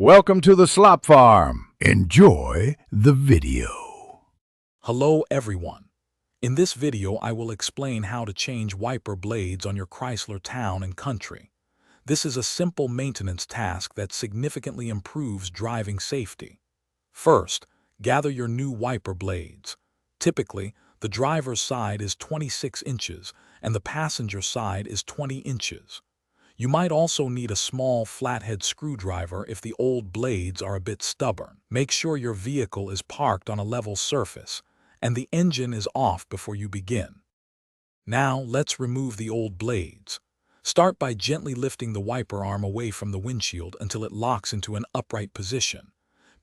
Welcome to the Slop Farm. Enjoy the video. Hello everyone. In this video I will explain how to change wiper blades on your Chrysler Town and Country. This is a simple maintenance task that significantly improves driving safety. First, gather your new wiper blades. Typically, the driver's side is 26 inches and the passenger side is 20 inches. You might also need a small flathead screwdriver if the old blades are a bit stubborn. Make sure your vehicle is parked on a level surface and the engine is off before you begin. Now let's remove the old blades. Start by gently lifting the wiper arm away from the windshield until it locks into an upright position.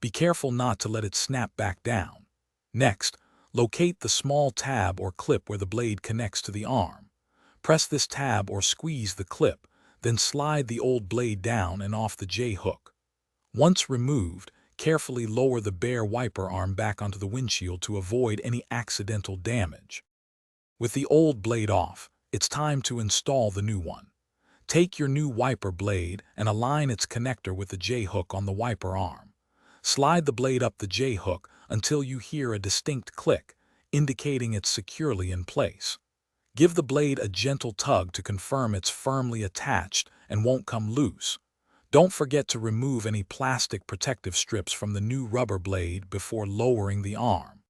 Be careful not to let it snap back down. Next, locate the small tab or clip where the blade connects to the arm. Press this tab or squeeze the clip. Then slide the old blade down and off the J-hook. Once removed, carefully lower the bare wiper arm back onto the windshield to avoid any accidental damage. With the old blade off, it's time to install the new one. Take your new wiper blade and align its connector with the J-hook on the wiper arm. Slide the blade up the J-hook until you hear a distinct click, indicating it's securely in place. Give the blade a gentle tug to confirm it's firmly attached and won't come loose. Don't forget to remove any plastic protective strips from the new rubber blade before lowering the arm.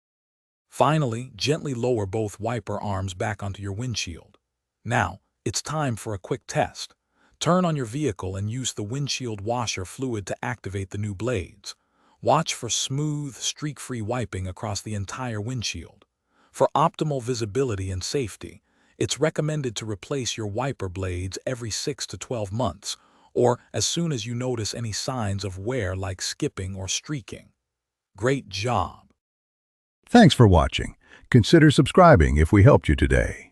Finally, gently lower both wiper arms back onto your windshield. Now, it's time for a quick test. Turn on your vehicle and use the windshield washer fluid to activate the new blades. Watch for smooth, streak-free wiping across the entire windshield. For optimal visibility and safety, it's recommended to replace your wiper blades every 6 to 12 months, or as soon as you notice any signs of wear like skipping or streaking. Great job! Thanks for watching. Consider subscribing if we helped you today.